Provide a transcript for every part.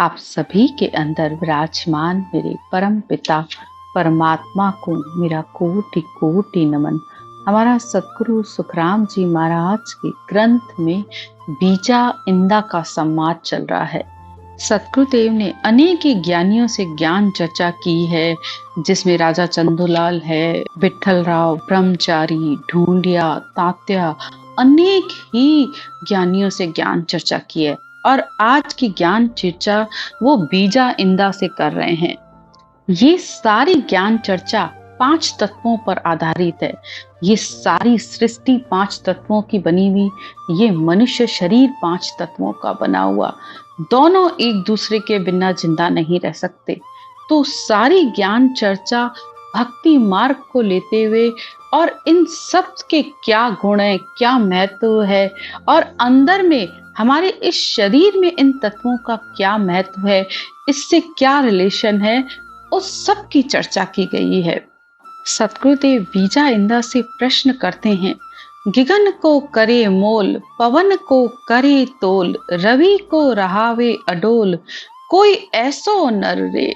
आप सभी के अंदर विराजमान मेरे परम पिता परमात्मा को मेरा कोटि कोटि नमन। हमारा सतगुरु सुखराम जी महाराज के ग्रंथ में बीजा इंदा का संवाद चल रहा है। सतगुरुदेव ने अनेक ज्ञानियों से ज्ञान चर्चा की है, जिसमें राजा चंदूलाल है, विठल राव, ब्रह्मचारी, ढूंढिया, तात्या, अनेक ही ज्ञानियों से ज्ञान चर्चा की है। और आज की ज्ञान चर्चा वो बीजा इंदा से कर रहे हैं। ये सारी ज्ञान चर्चा 5 तत्वों पर आधारित है। ये सारी सृष्टि 5 तत्वों की बनी हुई, ये मनुष्य शरीर 5 तत्वों का बना हुआ, दोनों एक दूसरे के बिना जिंदा नहीं रह सकते। तो सारी ज्ञान चर्चा भक्ति मार्ग को लेते हुए और इन सब के क्या गुण है, क्या महत्व है और अंदर में हमारे इस शरीर में इन तत्वों का क्या महत्व है, इससे क्या रिलेशन है, उस सब की चर्चा की गई है। सतगुरुदेव बीजा इंदा से प्रश्न करते हैं, गगन को करे मोल, पवन को करे तोल, रवि को रहावे अडोल, कोई ऐसो नर रे।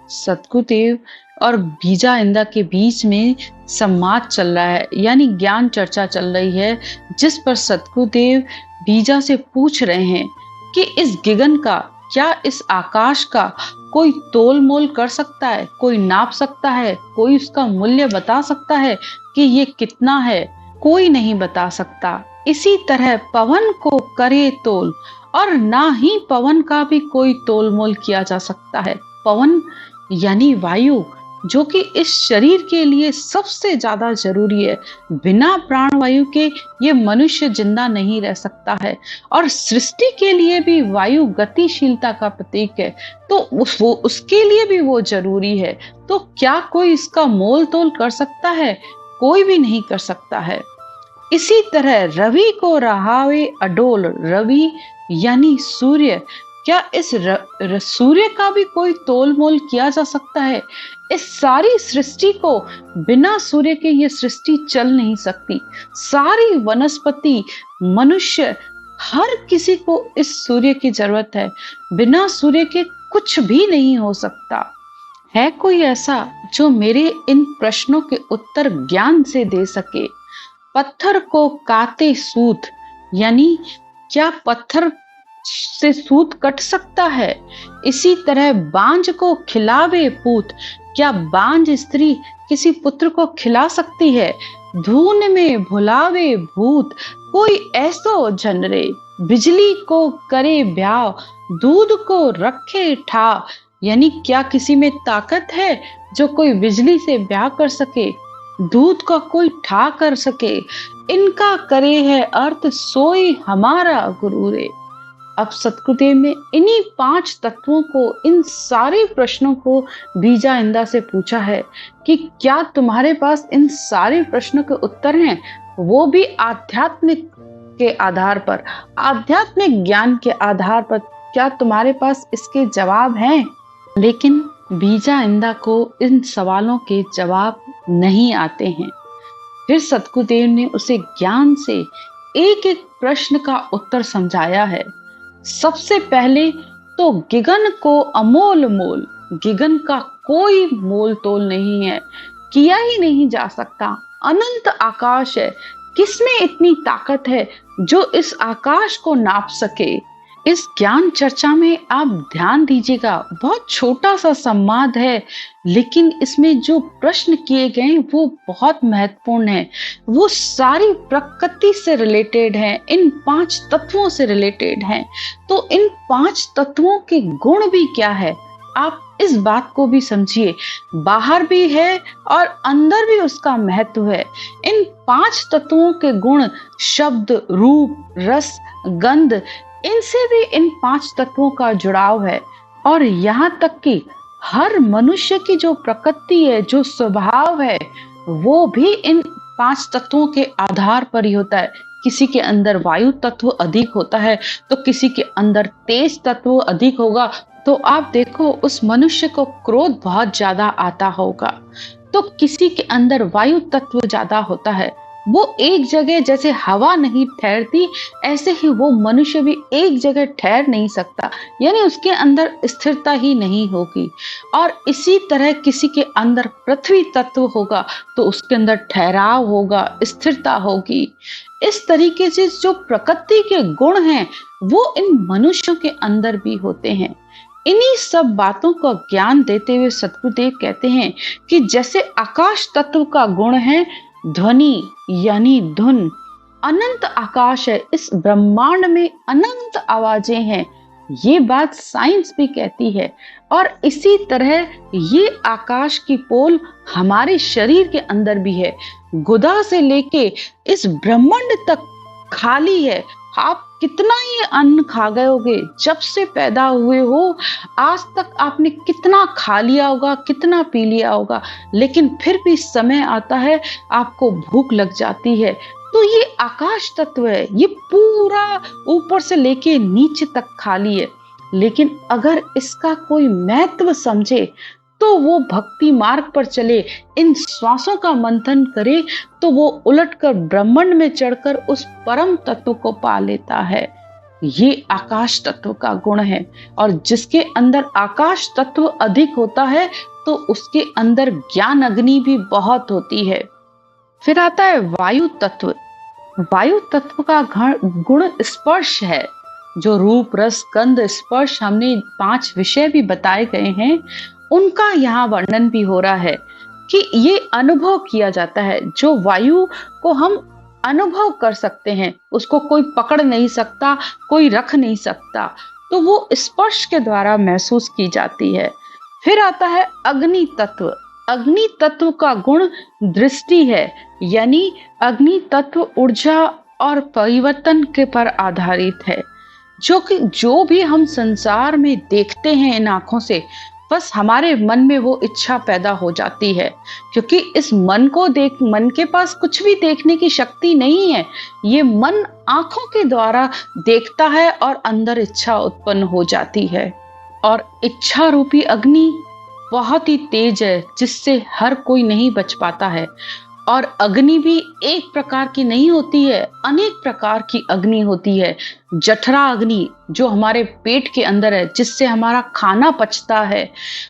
सतगुरुदेव और बीजा इंदा के बीच में संवाद चल रहा है, यानी ज्ञान चर्चा चल रही है, जिस पर सतगुरुदेव बीजा से पूछ रहे हैं कि इस गगन का, क्या इस आकाश का कोई तोल मोल कर सकता है, कोई नाप सकता है, कोई उसका मूल्य बता सकता है कि ये कितना है? कोई नहीं बता सकता। इसी तरह पवन को करे तोल, और ना ही पवन का भी कोई तोल मोल किया जा सकता है। पवन यानी वायु, जो कि इस शरीर के लिए सबसे ज्यादा जरूरी है। बिना प्राण वायु के ये मनुष्य जिंदा नहीं रह सकता है। और सृष्टि के लिए भी वायु गतिशीलता का प्रतीक है, तो उसके लिए भी वो जरूरी है। तो क्या कोई इसका मोल तोल कर सकता है? कोई भी नहीं कर सकता है। इसी तरह रवि को रहावे अडोल, रवि यानी सूर्य, क्या इस सूर्य का भी कोई तोल मोल किया जा सकता है? इस सारी सृष्टि को, बिना सूर्य के ये सृष्टि चल नहीं सकती। सारी वनस्पति, मनुष्य, हर किसी को इस सूर्य की जरूरत है। बिना सूर्य के कुछ भी नहीं हो सकता। है कोई ऐसा जो मेरे इन प्रश्नों के उत्तर ज्ञान से दे सके? पत्थर को काटे सूत, यानी क्या पत्थर से सूत कट सकता है? इसी तरह बांझ को खिलावे पूत, क्या बांझ स्त्री किसी पुत्र को खिला सकती है? धून में भुलावे भूत, कोई ऐसो जन रे। बिजली को करे ब्याह, दूध को रखे ठा, यानी क्या किसी में ताकत है जो कोई बिजली से ब्याह कर सके, दूध का कोई ठा कर सके? इनका करे है अर्थ सोई हमारा गुरु रे। अब सतगुरुदेव ने इन्हीं 5 तत्वों को, इन सारे प्रश्नों को बीजा इंदा से पूछा है कि क्या तुम्हारे पास इन सारे प्रश्नों के उत्तर हैं? वो भी आध्यात्मिक के आधार पर, आध्यात्मिक ज्ञान के आधार पर, क्या तुम्हारे पास इसके जवाब हैं? लेकिन बीजा इंदा को इन सवालों के जवाब नहीं आते हैं। फिर सतगुरुदेव ने उसे ज्ञान से एक एक प्रश्न का उत्तर समझाया है। सबसे पहले तो गगन को अमोल मोल, गगन का कोई मोल तोल नहीं है, किया ही नहीं जा सकता। अनंत आकाश है, किसमें इतनी ताकत है जो इस आकाश को नाप सके? इस ज्ञान चर्चा में आप ध्यान दीजिएगा, बहुत छोटा सा संवाद है, लेकिन इसमें जो प्रश्न किए गए वो बहुत महत्वपूर्ण है। वो सारी प्रकृति से रिलेटेड है, इन 5 तत्वों से रिलेटेड हैं। तो इन 5 तत्वों के गुण भी क्या है, आप इस बात को भी समझिए। बाहर भी है और अंदर भी उसका महत्व है। इन 5 तत्वों के गुण, शब्द, रूप, रस, गंध, इनसे भी इन 5 तत्वों का जुड़ाव है। और यहाँ तक कि हर मनुष्य की जो प्रकृति है, जो स्वभाव है, वो भी इन 5 तत्वों के आधार पर ही होता है। किसी के अंदर वायु तत्व अधिक होता है तो किसी के अंदर तेज तत्व अधिक होगा। तो आप देखो, उस मनुष्य को क्रोध बहुत ज्यादा आता होगा। तो किसी के अंदर वायु तत्व ज्यादा होता है वो एक जगह जैसे हवा नहीं ठहरती, ऐसे ही वो मनुष्य भी एक जगह ठहर नहीं सकता, यानी उसके अंदर स्थिरता ही नहीं होगी। और इसी तरह किसी के अंदर पृथ्वी तत्व होगा तो उसके अंदर ठहराव होगा, स्थिरता होगी। इस तरीके से जो प्रकृति के गुण हैं वो इन मनुष्यों के अंदर भी होते हैं। इन्हीं सब बातों का ज्ञान देते हुए सद्गुरुदेव कहते हैं कि जैसे आकाश तत्व का गुण है ध्वनि, यानी धुन, अनंत आकाश है, इस ब्रह्मांड में अनंत आवाजें हैं, ये बात साइंस भी कहती है। और इसी तरह ये आकाश की पोल हमारे शरीर के अंदर भी है। गुदा से लेके इस ब्रह्मांड तक खाली है। आप कितना ही अन्न खा गए होगे, जब से पैदा हुए हो आज तक आपने कितना खा लिया होगा, कितना पी लिया होगा, लेकिन फिर भी समय आता है आपको भूख लग जाती है। तो ये आकाश तत्व है, ये पूरा ऊपर से लेके नीचे तक खाली है। लेकिन अगर इसका कोई महत्व समझे तो वो भक्ति मार्ग पर चले, इन श्वासों का मंथन करे, तो वो उलटकर ब्रह्मांड में चढ़कर उस परम तत्व को पा लेता है। ये आकाश तत्व का गुण है। और जिसके अंदर आकाश तत्व अधिक होता है तो उसके अंदर ज्ञान अग्नि भी बहुत होती है। फिर आता है वायु तत्व। वायु तत्व का गुण स्पर्श है। जो रूप, रस, गंध, स्पर्श, हमने 5 विषय भी बताए गए हैं, उनका यहाँ वर्णन भी हो रहा है कि ये अनुभव किया जाता है। जो वायु को हम अनुभव कर सकते हैं, उसको कोई पकड़ नहीं सकता, कोई रख नहीं सकता, तो वो स्पर्श के द्वारा महसूस की जाती है। फिर आता है अग्नि तत्व। अग्नि तत्व का गुण दृष्टि है, यानी अग्नि तत्व ऊर्जा और परिवर्तन के पर आधारित है। जो भी हम संसार में देखते हैं इन आंखों से, बस हमारे मन में वो इच्छा पैदा हो जाती है, क्योंकि इस मन के पास कुछ भी देखने की शक्ति नहीं है। ये मन आंखों के द्वारा देखता है और अंदर इच्छा उत्पन्न हो जाती है। और इच्छा रूपी अग्नि बहुत ही तेज है, जिससे हर कोई नहीं बच पाता है। और अग्नि भी एक प्रकार की नहीं होती है, अनेक प्रकार की अग्नि होती है। जठरा अग्नि जो हमारे पेट के अंदर है, जिससे हमारा खाना पचता है।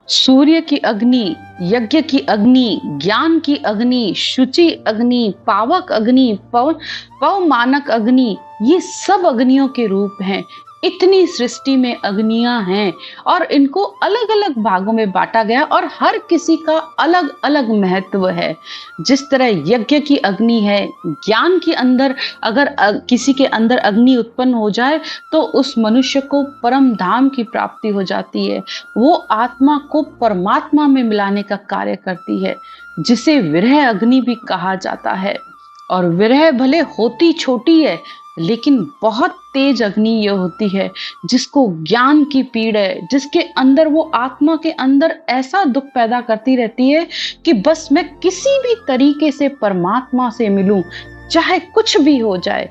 सूर्य की अग्नि, यज्ञ की अग्नि, ज्ञान की अग्नि, शुचि अग्नि, पावक अग्नि, पवमानक अग्नि, ये सब अग्नियों के रूप हैं। इतनी सृष्टि में अग्नियां हैं और इनको अलग अलग भागों में बांटा गया और हर किसी का अलग अलग महत्व है। जिस तरह यज्ञ की अग्नि है, ज्ञान के अंदर अगर किसी के अंदर अग्नि उत्पन्न हो जाए तो उस मनुष्य को परम धाम की प्राप्ति हो जाती है। वो आत्मा को परमात्मा में मिलाने का कार्य करती है, जिसे विरह अग्नि भी कहा जाता है। और विरह भले होती छोटी है, लेकिन बहुत तेज अग्नि ये होती है, जिसको ज्ञान की पीड़ है, जिसके अंदर वो आत्मा के अंदर ऐसा दुख पैदा करती रहती है कि बस मैं किसी भी तरीके से परमात्मा से मिलूं, चाहे कुछ भी हो जाए।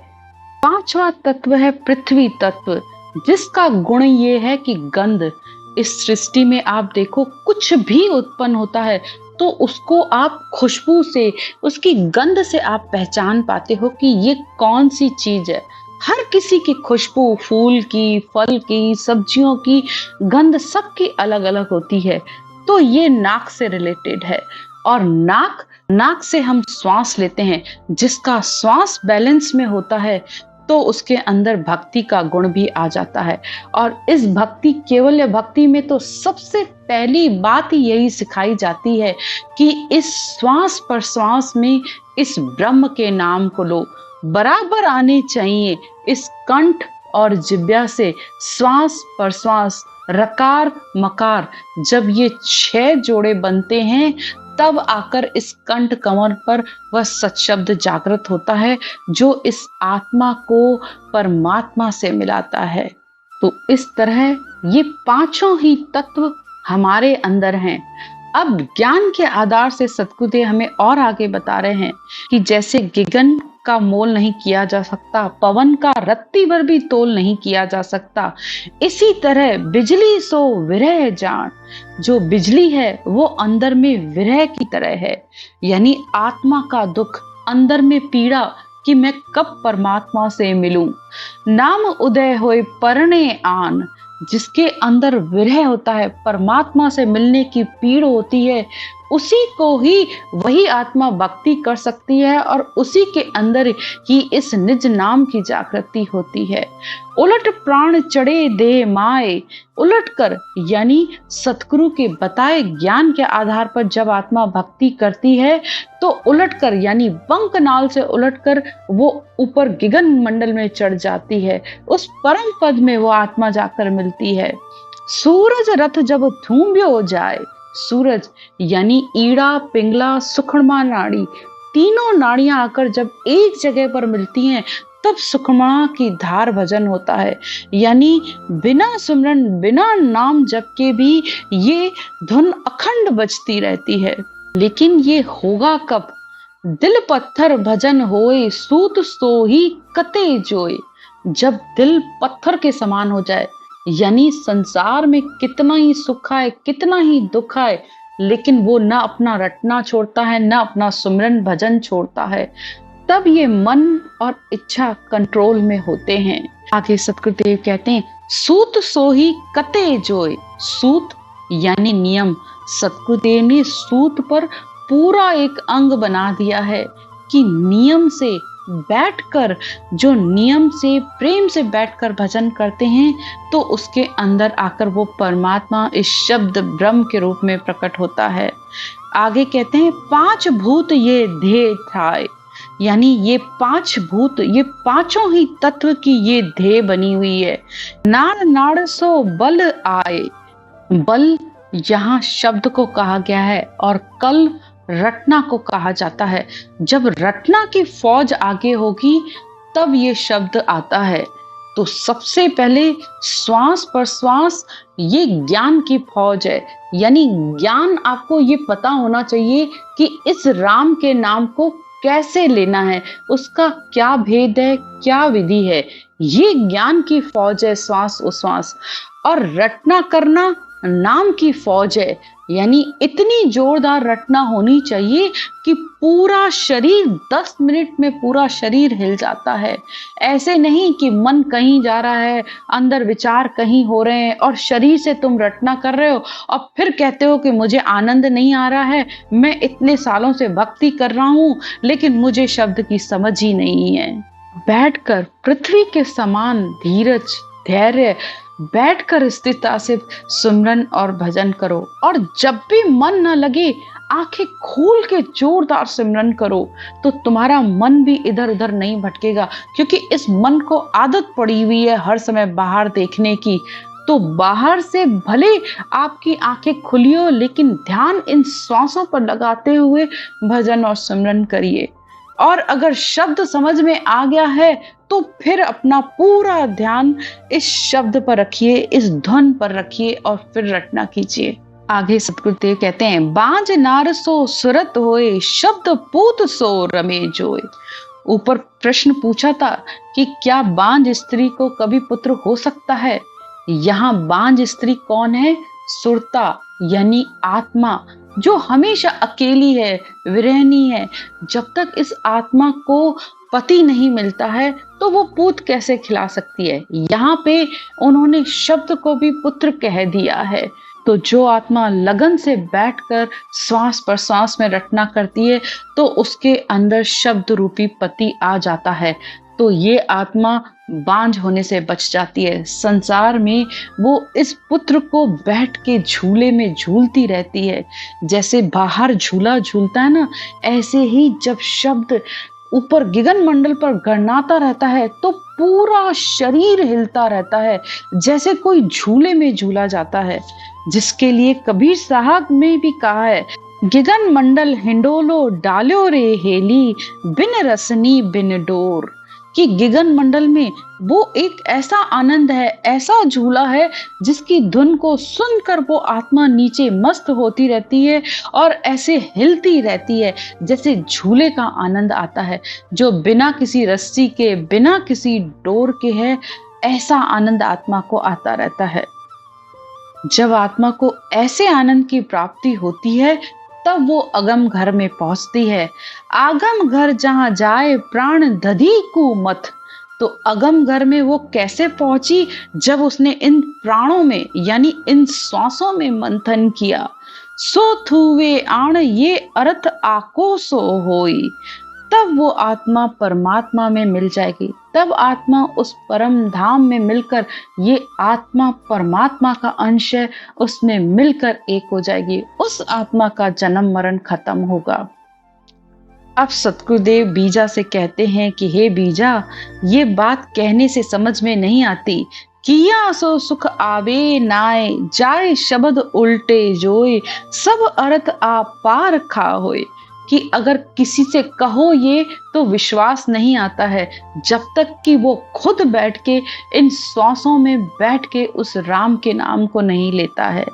5वां तत्व है पृथ्वी तत्व, जिसका गुण ये है कि गंध। इस सृष्टि में आप देखो, कुछ भी उत्पन्न होता है तो उसको आप खुशबू से, उसकी गंध से आप पहचान पाते हो कि ये कौन सी चीज है। हर किसी की खुशबू, फूल की, फल की, सब्जियों की गंध सबकी अलग अलग होती है। तो ये नाक से रिलेटेड है। और नाक से हम श्वास लेते हैं। जिसका श्वास बैलेंस में होता है तो उसके अंदर भक्ति का गुण भी आ जाता है। और इस भक्ति, केवल भक्ति में तो सबसे पहली बात ही यही सिखाई जाती है कि इस श्वास प्रश्वास में इस ब्रह्म के नाम को लो। बराबर आने चाहिए इस कंठ और जिह्वा से श्वास प्रश्वास, रकार मकार। जब ये 6 जोड़े बनते हैं तब आकर इस कंठ कमर पर वह सत्शब्द जागृत होता है, जो इस आत्मा को परमात्मा से मिलाता है। तो इस तरह ये 5 ही तत्व हमारे अंदर हैं। अब ज्ञान के आधार से सद्गुरुदेव हमें और आगे बता रहे हैं कि जैसे गगन का मोल नहीं किया जा सकता, पवन का रत्ती भर भी तोल नहीं किया जा सकता, इसी तरह बिजली सो विरह जान। जो बिजली है वो अंदर में विरह की तरह है, यानी आत्मा का दुख, अंदर में पीड़ा कि मैं कब परमात्मा से मिलूं। नाम उदय होए परणे आन, जिसके अंदर विरह होता है, परमात्मा से मिलने की पीड़ होती है, उसी को ही वही आत्मा भक्ति कर सकती है और उसी के अंदर ही इस निज नाम की जागृति होती है। उलट प्राण चढ़े दे माए, उलट कर यानी सतगुरु के बताए ज्ञान के आधार पर जब आत्मा भक्ति करती है तो उलट कर यानी बंक नाल से उलट कर वो ऊपर गगन मंडल में चढ़ जाती है, उस परम पद में वो आत्मा जाकर मिलती है। सूरज रथ जब थूम्यो जाए, सूरज यानी ईड़ा पिंगला सुखड़मा नाड़ी, तीनों नाड़ियां आकर जब एक जगह पर मिलती हैं तब सुखमणा की धार भजन होता है। यानी बिना सिमरन बिना नाम जप के भी ये धुन अखंड बजती रहती है। लेकिन ये होगा कब? दिल पत्थर भजन होए सूत सोही कते जोए, जब दिल पत्थर के समान हो जाए, यानी संसार में कितना ही सुख आए कितना ही दुख आए लेकिन वो न अपना रटना छोड़ता है न अपना सुमरन भजन छोड़ता है, तब ये मन और इच्छा कंट्रोल में होते हैं। आगे सतगुरुदेव कहते हैं सूत सोही कते जोए, सूत यानी नियम। सतगुरुदेव ने सूत पर पूरा एक अंग बना दिया है कि नियम से बैठकर, जो नियम से प्रेम से बैठकर भजन करते हैं तो उसके अंदर आकर वो परमात्मा इस शब्द ब्रह्म के रूप में प्रकट होता है। आगे कहते हैं पांच भूत ये ध्येय थाए, यानी ये पांच भूत, ये पांचों ही तत्व की ये ध्येय बनी हुई है। नाड़ नाड़ सो बल आए, बल यहाँ शब्द को कहा गया है और कल रटना को कहा जाता है। जब रटना की फौज आगे होगी तब ये शब्द आता है। तो सबसे पहले श्वास प्रश्वास ये ज्ञान की फौज है, यानी ज्ञान आपको ये पता होना चाहिए कि इस राम के नाम को कैसे लेना है, उसका क्या भेद है, क्या विधि है, ये ज्ञान की फौज है श्वास उश्वास। और रटना करना नाम की फौज है, यानी इतनी जोरदार रटना होनी चाहिए कि पूरा शरीर 10 मिनट में पूरा शरीर हिल जाता है। ऐसे नहीं कि मन कहीं जा रहा है, अंदर विचार कहीं हो रहे हैं और शरीर से तुम रटना कर रहे हो और फिर कहते हो कि मुझे आनंद नहीं आ रहा है, मैं इतने सालों से भक्ति कर रहा हूं लेकिन मुझे शब्द की समझ ही नहीं है। बैठकर पृथ्वी के समान धीरज धैर्य बैठकर स्थिरता से सुमरन और भजन करो, और जब भी मन न लगे आंखें खोल के जोरदार सिमरन करो तो तुम्हारा मन भी इधर उधर नहीं भटकेगा, क्योंकि इस मन को आदत पड़ी हुई है हर समय बाहर देखने की। तो बाहर से भले आपकी आंखें खुली हो लेकिन ध्यान इन श्वासों पर लगाते हुए भजन और सिमरन करिए। और अगर शब्द समझ में आ गया है तो फिर अपना पूरा ध्यान इस शब्द पर रखिए, इस धुन पर रखिए और फिर रटना कीजिए। आगे सतगुरुदेव कहते हैं बांझ नार सो सुरत होए, शब्द पूत सो रमे जोए। ऊपर प्रश्न पूछा था कि क्या बांझ स्त्री को कभी पुत्र हो सकता है। यहाँ बांझ स्त्री कौन है? सुरता यानी आत्मा, जो हमेशा अकेली है, विरहनी है। जब तक इस आत्मा को पति नहीं मिलता है तो वो पूत कैसे खिला सकती है। यहाँ पे उन्होंने शब्द को भी पुत्र कह दिया है। तो जो आत्मा लगन से बैठकर श्वास प्रश्वास में रटना करती है तो उसके अंदर शब्द रूपी पति आ जाता है, तो ये आत्मा बांझ होने से बच जाती है। संसार में वो इस पुत्र को बैठ के झूले में झूलती रहती है। जैसे बाहर झूला झूलता है ना, ऐसे ही जब शब्द ऊपर गगन मंडल पर गड़नाता रहता है तो पूरा शरीर हिलता रहता है, जैसे कोई झूले में झूला जाता है। जिसके लिए कबीर साहब ने भी कहा है गगन मंडल हिंडोलो डालो रे हेली, बिन रसनी बिन डोर। कि गगन मंडल में वो एक ऐसा आनंद है, ऐसा झूला है जिसकी धुन को सुनकर वो आत्मा नीचे मस्त होती रहती है और ऐसे हिलती रहती है जैसे झूले का आनंद आता है, जो बिना किसी रस्सी के बिना किसी डोर के है। ऐसा आनंद आत्मा को आता रहता है। जब आत्मा को ऐसे आनंद की प्राप्ति होती है तब वो अगम घर में पहुंचती है। आगम घर जहां जाए प्राण दधी को मत। तो अगम घर में वो कैसे पहुंची? जब उसने इन प्राणों में यानी इन श्वासों में मंथन किया। सो थुवे आण ये अर्थ आको सो होई। तब वो आत्मा परमात्मा में मिल जाएगी। तब आत्मा उस परम धाम में मिलकर, ये आत्मा परमात्मा का अंश है, उसमें मिलकर एक हो जाएगी। उस आत्मा का जन्म मरण खत्म होगा। अब सतगुरुदेव बीजा से कहते हैं कि हे बीजा, ये बात कहने से समझ में नहीं आती। किया सो सुख आवे नाय, जाए शब्द उल्टे जोए, सब अर्थ आपार खा होए। कि अगर किसी से कहो ये तो विश्वास नहीं आता है, जब तक कि वो खुद बैठ के इन श्वासों में बैठ के उस राम के नाम को नहीं लेता है।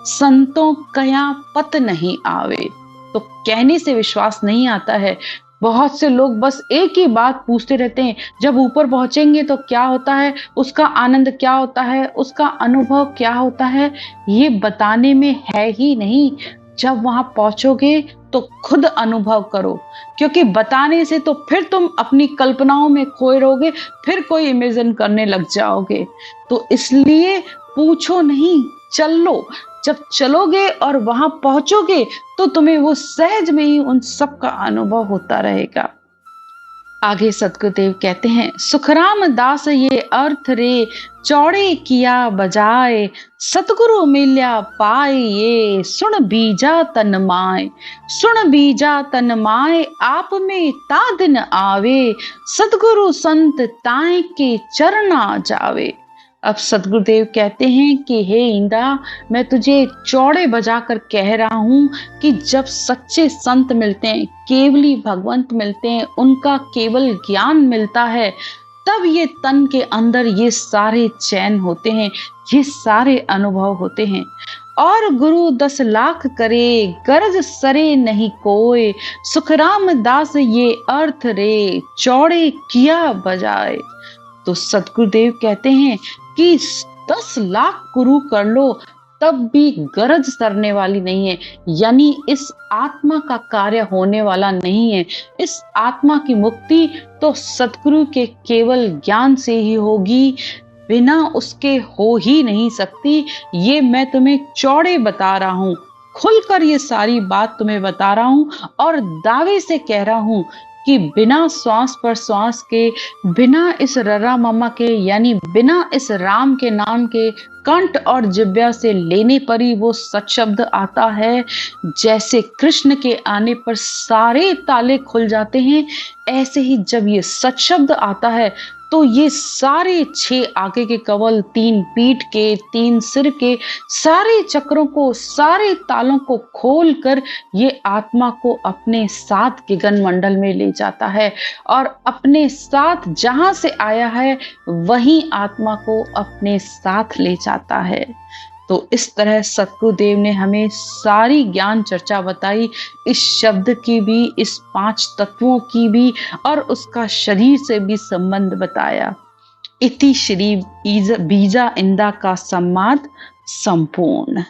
संतों कया पत नहीं आवे। तो कहने से विश्वास नहीं आता है। बहुत से लोग बस एक ही बात पूछते रहते हैं, जब ऊपर पहुंचेंगे तो क्या होता है, उसका आनंद क्या होता है, उसका अनुभव क्या होता है, ये बताने में है ही नहीं। जब वहां पहुंचोगे तो खुद अनुभव करो, क्योंकि बताने से तो फिर तुम अपनी कल्पनाओं में खोए रहोगे, फिर कोई इमेजिन करने लग जाओगे। तो इसलिए पूछो नहीं, चलो। जब चलोगे और वहां पहुंचोगे तो तुम्हें वो सहज में ही उन सब का अनुभव होता रहेगा। आगे सतगुरुदेव कहते हैं, सुखराम दास ये अर्थ रे, चौड़े किया बजाए, सतगुरु मिल्या पाए ये, सुन बीजा तन माय। सुन बीजा तन माय आप में ता दिन आवे, सतगुरु संत ताए के चरना जावे। अब सतगुरुदेव कहते हैं कि हे इंदा, मैं तुझे चौड़े बजाकर कह रहा हूं कि जब सच्चे संत मिलते हैं, केवली भगवंत मिलते हैं, उनका केवल ज्ञान मिलता है, तब ये तन के अंदर ये सारे चैन होते हैं, ये सारे अनुभव होते हैं। और गुरु 10 लाख करे, गरज सरे नहीं कोय, सुखराम दास ये अर्थ रे, चौड़े किया बजाए। तो सतगुरुदेव कहते हैं कि 10 लाख गुरु कर लो तब भी गरज सरने वाली नहीं है, यानी इस आत्मा का कार्य होने वाला नहीं है। इस आत्मा की मुक्ति तो सतगुरु के केवल ज्ञान से ही होगी, बिना उसके हो ही नहीं सकती। ये मैं तुम्हें चौड़े बता रहा हूं, खुलकर ये सारी बात तुम्हें बता रहा हूं और दावे से कह रहा हूं कि बिना श्वास पर श्वास के, बिना इस ररा ममा के, यानी बिना इस राम के नाम के कंठ और जिब्या से लेने पर ही वो सच शब्द आता है। जैसे कृष्ण के आने पर सारे ताले खुल जाते हैं, ऐसे ही जब ये सच शब्द आता है तो ये सारे 6 आगे के कवल, 3 पीठ के, 3 सिर के, सारे चक्रों को, सारे तालों को खोल कर ये आत्मा को अपने साथ गगन मंडल में ले जाता है और अपने साथ जहां से आया है वहीं आत्मा को अपने साथ ले जाता है। तो इस तरह सतगुरुदेव ने हमें सारी ज्ञान चर्चा बताई, इस शब्द की भी, इस 5 तत्वों की भी और उसका शरीर से भी संबंध बताया। इति श्री बीजा इंदा का संवाद संपूर्ण।